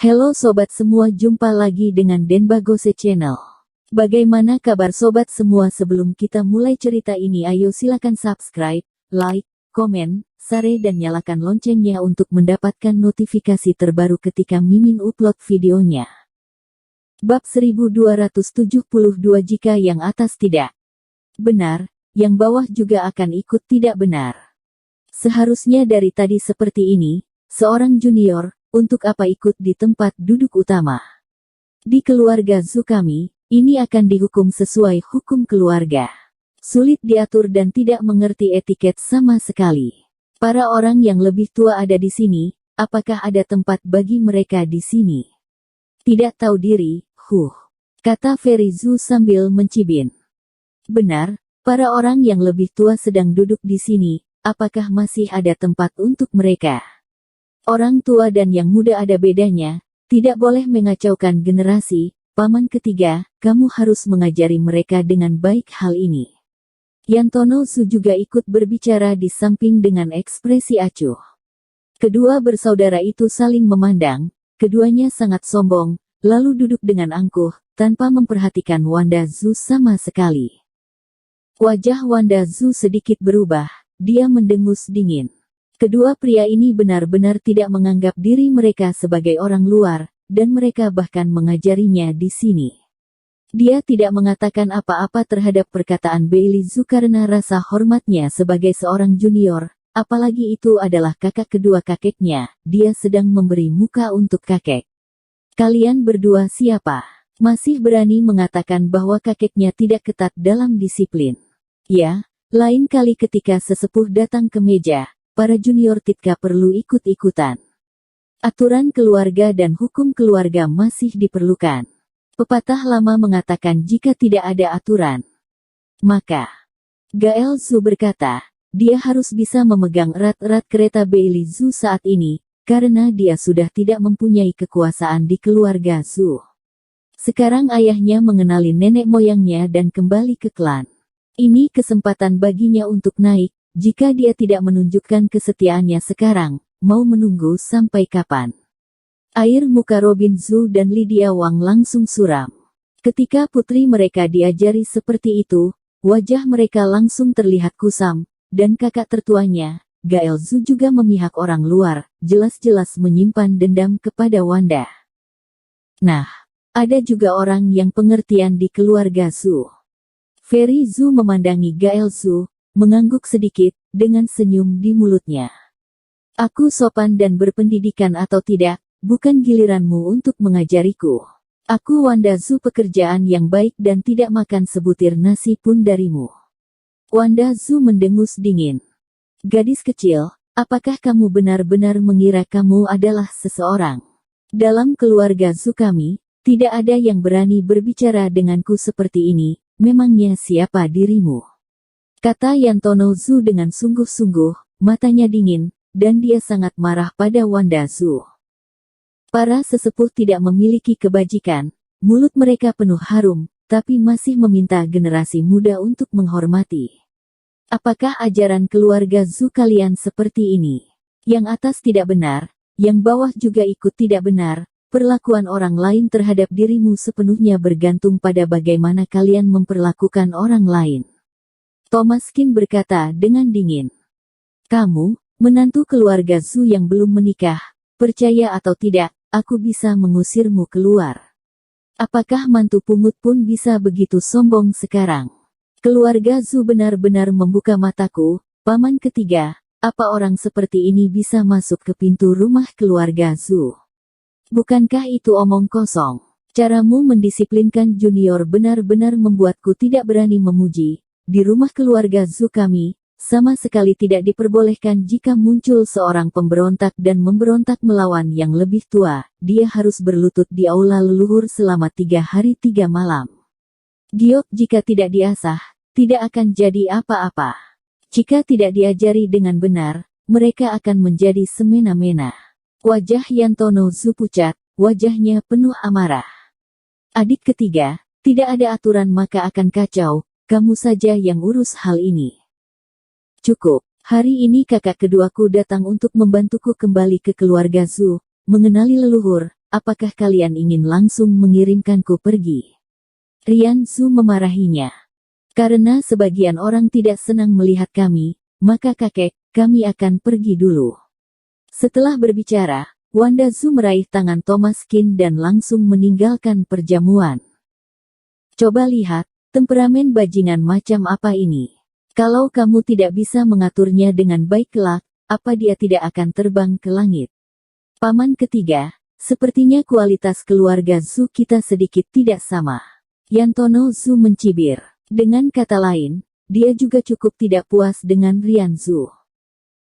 Halo sobat semua, jumpa lagi dengan Denbagose Channel. Bagaimana kabar sobat semua? Sebelum kita mulai cerita ini, ayo silakan subscribe, like, komen, share dan nyalakan loncengnya untuk mendapatkan notifikasi terbaru ketika Mimin upload videonya. Bab 1272. Jika yang atas tidak benar, yang bawah juga akan ikut tidak benar. Seharusnya dari tadi seperti ini, seorang junior, untuk apa ikut di tempat duduk utama? Di keluarga Zhu kami, ini akan dihukum sesuai hukum keluarga. Sulit diatur dan tidak mengerti etiket sama sekali. Para orang yang lebih tua ada di sini, apakah ada tempat bagi mereka di sini? Tidak tahu diri, kata Feri Zhu sambil mencibin. Benar, para orang yang lebih tua sedang duduk di sini, apakah masih ada tempat untuk mereka? Orang tua dan yang muda ada bedanya, tidak boleh mengacaukan generasi. Paman ketiga, kamu harus mengajari mereka dengan baik hal ini. Yantono Zhu juga ikut berbicara di samping dengan ekspresi acuh. Kedua bersaudara itu saling memandang, keduanya sangat sombong, lalu duduk dengan angkuh, tanpa memperhatikan Wanda Zhu sama sekali. Wajah Wanda Zhu sedikit berubah, dia mendengus dingin. Kedua pria ini benar-benar tidak menganggap diri mereka sebagai orang luar, dan mereka bahkan mengajarinya di sini. Dia tidak mengatakan apa-apa terhadap perkataan Bailey Zhu karena rasa hormatnya sebagai seorang junior, apalagi itu adalah kakak kedua kakeknya, dia sedang memberi muka untuk kakek. Kalian berdua siapa? Masih berani mengatakan bahwa kakeknya tidak ketat dalam disiplin. Ya, lain kali ketika sesepuh datang ke meja, para junior tidak perlu ikut-ikutan. Aturan keluarga dan hukum keluarga masih diperlukan. Pepatah lama mengatakan jika tidak ada aturan, maka Gael Zhu berkata, dia harus bisa memegang erat-erat kereta Bailey Zhu saat ini, karena dia sudah tidak mempunyai kekuasaan di keluarga Zhu. Sekarang ayahnya mengenali nenek moyangnya dan kembali ke klan. Ini kesempatan baginya untuk naik. Jika dia tidak menunjukkan kesetiaannya sekarang, mau menunggu sampai kapan? Air muka Robin Zhu dan Lydia Wang langsung suram. Ketika putri mereka diajari seperti itu, wajah mereka langsung terlihat kusam, dan kakak tertuanya, Gael Zhu juga memihak orang luar, jelas-jelas menyimpan dendam kepada Wanda. Nah, ada juga orang yang pengertian di keluarga Zhu. Feri Zhu memandangi Gael Zhu, mengangguk sedikit, dengan senyum di mulutnya. Aku sopan dan berpendidikan atau tidak, bukan giliranmu untuk mengajariku. Aku Wanda Zhu, pekerjaan yang baik dan tidak makan sebutir nasi pun darimu. Wanda Zhu mendengus dingin. Gadis kecil, apakah kamu benar-benar mengira kamu adalah seseorang? Dalam keluarga Zhu kami, tidak ada yang berani berbicara denganku seperti ini, memangnya siapa dirimu? Kata Yantono Zhu dengan sungguh-sungguh, matanya dingin, dan dia sangat marah pada Wanda Zhu. Para sesepuh tidak memiliki kebajikan, mulut mereka penuh harum, tapi masih meminta generasi muda untuk menghormati. Apakah ajaran keluarga Zhu kalian seperti ini? Yang atas tidak benar, yang bawah juga ikut tidak benar, perlakuan orang lain terhadap dirimu sepenuhnya bergantung pada bagaimana kalian memperlakukan orang lain. Thomas Qin berkata dengan dingin. Kamu, menantu keluarga Zhu yang belum menikah, percaya atau tidak, aku bisa mengusirmu keluar. Apakah mantu pungut pun bisa begitu sombong sekarang? Keluarga Zhu benar-benar membuka mataku, paman ketiga, apa orang seperti ini bisa masuk ke pintu rumah keluarga Zhu? Bukankah itu omong kosong? Caramu mendisiplinkan junior benar-benar membuatku tidak berani memuji. Di rumah keluarga Zhu kami, sama sekali tidak diperbolehkan jika muncul seorang pemberontak dan memberontak melawan yang lebih tua, dia harus berlutut di aula leluhur selama 3 hari 3 malam. Giok jika tidak diasah, tidak akan jadi apa-apa. Jika tidak diajari dengan benar, mereka akan menjadi semena-mena. Wajah Yantono Zhu pucat, wajahnya penuh amarah. Adik ketiga, tidak ada aturan maka akan kacau. Kamu saja yang urus hal ini. Cukup, hari ini kakak keduaku datang untuk membantuku kembali ke keluarga Zhu, mengenali leluhur, apakah kalian ingin langsung mengirimkanku pergi? Rian Zhu memarahinya. Karena sebagian orang tidak senang melihat kami, maka kakek, kami akan pergi dulu. Setelah berbicara, Wanda Zhu meraih tangan Thomas Qin dan langsung meninggalkan perjamuan. Coba lihat, temperamen bajingan macam apa ini? Kalau kamu tidak bisa mengaturnya dengan baik kelak, apa dia tidak akan terbang ke langit? Paman ketiga, sepertinya kualitas keluarga Zhu kita sedikit tidak sama. Yantono Zhu mencibir. Dengan kata lain, dia juga cukup tidak puas dengan Rian Zhu.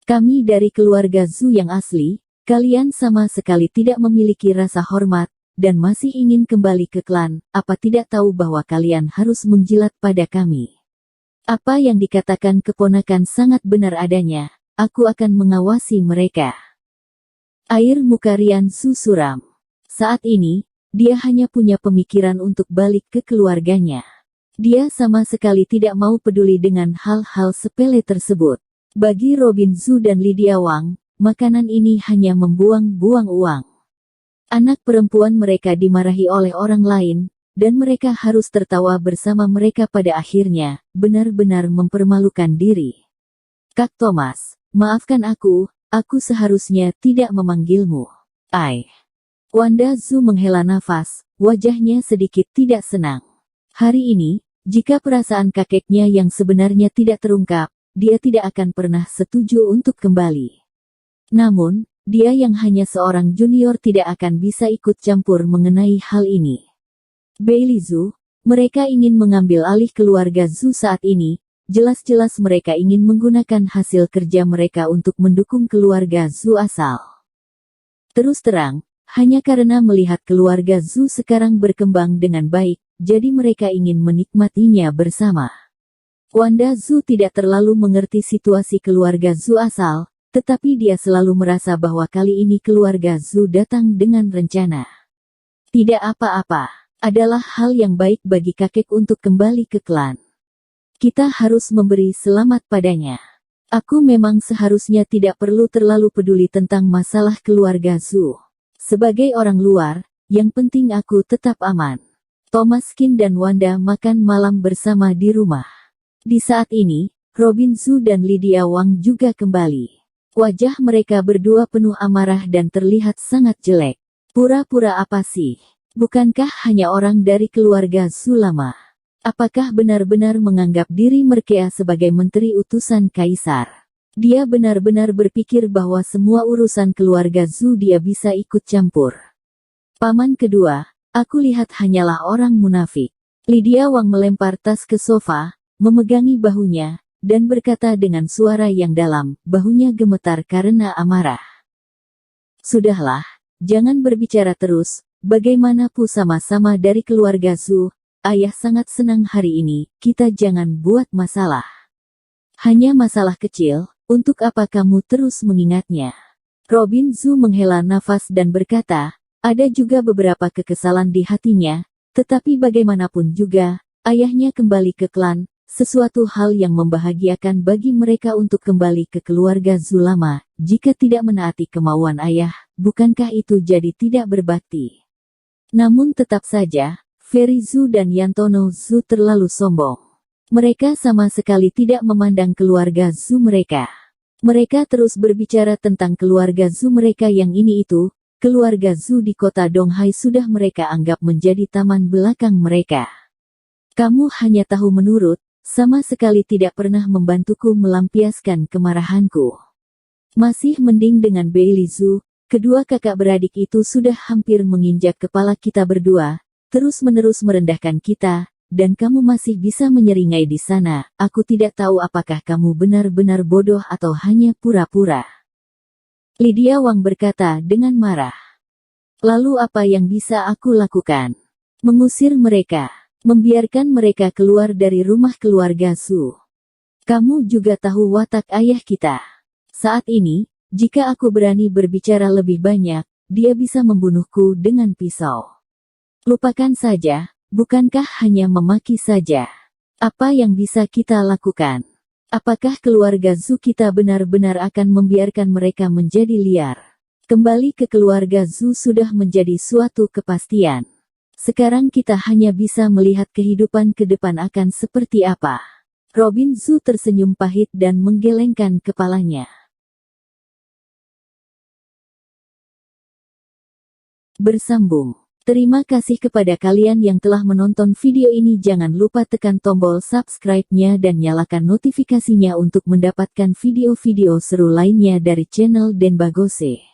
Kami dari keluarga Zhu yang asli, kalian sama sekali tidak memiliki rasa hormat, dan masih ingin kembali ke klan, apa tidak tahu bahwa kalian harus menjilat pada kami? Apa yang dikatakan keponakan sangat benar adanya, aku akan mengawasi mereka. Air muka Rian Zhu suram. Saat ini, dia hanya punya pemikiran untuk balik ke keluarganya. Dia sama sekali tidak mau peduli dengan hal-hal sepele tersebut. Bagi Robin Zhu dan Lydia Wang, makanan ini hanya membuang-buang uang. Anak perempuan mereka dimarahi oleh orang lain, dan mereka harus tertawa bersama mereka pada akhirnya, benar-benar mempermalukan diri. Kak Thomas, maafkan aku seharusnya tidak memanggilmu. Wanda Zhu menghela nafas, wajahnya sedikit tidak senang. Hari ini, jika perasaan kakeknya yang sebenarnya tidak terungkap, dia tidak akan pernah setuju untuk kembali. Namun, dia yang hanya seorang junior tidak akan bisa ikut campur mengenai hal ini. Bailey Zhu, mereka ingin mengambil alih keluarga Zhu saat ini, jelas-jelas mereka ingin menggunakan hasil kerja mereka untuk mendukung keluarga Zhu asal. Terus terang, hanya karena melihat keluarga Zhu sekarang berkembang dengan baik, jadi mereka ingin menikmatinya bersama. Wanda Zhu tidak terlalu mengerti situasi keluarga Zhu asal, tetapi dia selalu merasa bahwa kali ini keluarga Zhu datang dengan rencana. Tidak apa-apa, adalah hal yang baik bagi kakek untuk kembali ke klan. Kita harus memberi selamat padanya. Aku memang seharusnya tidak perlu terlalu peduli tentang masalah keluarga Zhu. Sebagai orang luar, yang penting aku tetap aman. Thomas Qin dan Wanda makan malam bersama di rumah. Di saat ini, Robin Zhu dan Lydia Wang juga kembali. Wajah mereka berdua penuh amarah dan terlihat sangat jelek. Pura-pura apa sih? Bukankah hanya orang dari keluarga Zhu lama? Apakah benar-benar menganggap diri mereka sebagai menteri utusan kaisar? Dia benar-benar berpikir bahwa semua urusan keluarga Zhu dia bisa ikut campur. Paman kedua, aku lihat hanyalah orang munafik. Lydia Wang melempar tas ke sofa, memegangi bahunya, dan berkata dengan suara yang dalam, bahunya gemetar karena amarah. Sudahlah, jangan berbicara terus, bagaimanapun sama-sama dari keluarga Zhu, ayah sangat senang hari ini, kita jangan buat masalah. Hanya masalah kecil, untuk apa kamu terus mengingatnya? Robin Zhu menghela nafas dan berkata, ada juga beberapa kekesalan di hatinya, tetapi bagaimanapun juga, ayahnya kembali ke klan, sesuatu hal yang membahagiakan bagi mereka untuk kembali ke keluarga Zhu lama, jika tidak menaati kemauan ayah, bukankah itu jadi tidak berbakti? Namun tetap saja, Ferry Zhu dan Yantono Zhu terlalu sombong. Mereka sama sekali tidak memandang keluarga Zhu mereka. Mereka terus berbicara tentang keluarga Zhu mereka yang ini itu, keluarga Zhu di kota Donghai sudah mereka anggap menjadi taman belakang mereka. Kamu hanya tahu menurut, sama sekali tidak pernah membantuku melampiaskan kemarahanku. Masih mending dengan Bailey Zhu, kedua kakak beradik itu sudah hampir menginjak kepala kita berdua, terus-menerus merendahkan kita, dan kamu masih bisa menyeringai di sana. Aku tidak tahu apakah kamu benar-benar bodoh atau hanya pura-pura. Lydia Wang berkata dengan marah. Lalu apa yang bisa aku lakukan? Mengusir mereka. Membiarkan mereka keluar dari rumah keluarga Zhu. Kamu juga tahu watak ayah kita. Saat ini, jika aku berani berbicara lebih banyak, dia bisa membunuhku dengan pisau. Lupakan saja. Bukankah hanya memaki saja? Apa yang bisa kita lakukan? Apakah keluarga Zhu kita benar-benar akan membiarkan mereka menjadi liar? Kembali ke keluarga Zhu sudah menjadi suatu kepastian. Sekarang kita hanya bisa melihat kehidupan ke depan akan seperti apa. Robin Zhu tersenyum pahit dan menggelengkan kepalanya. Bersambung. Terima kasih kepada kalian yang telah menonton video ini. Jangan lupa tekan tombol subscribe-nya dan nyalakan notifikasinya untuk mendapatkan video-video seru lainnya dari channel Denbagose.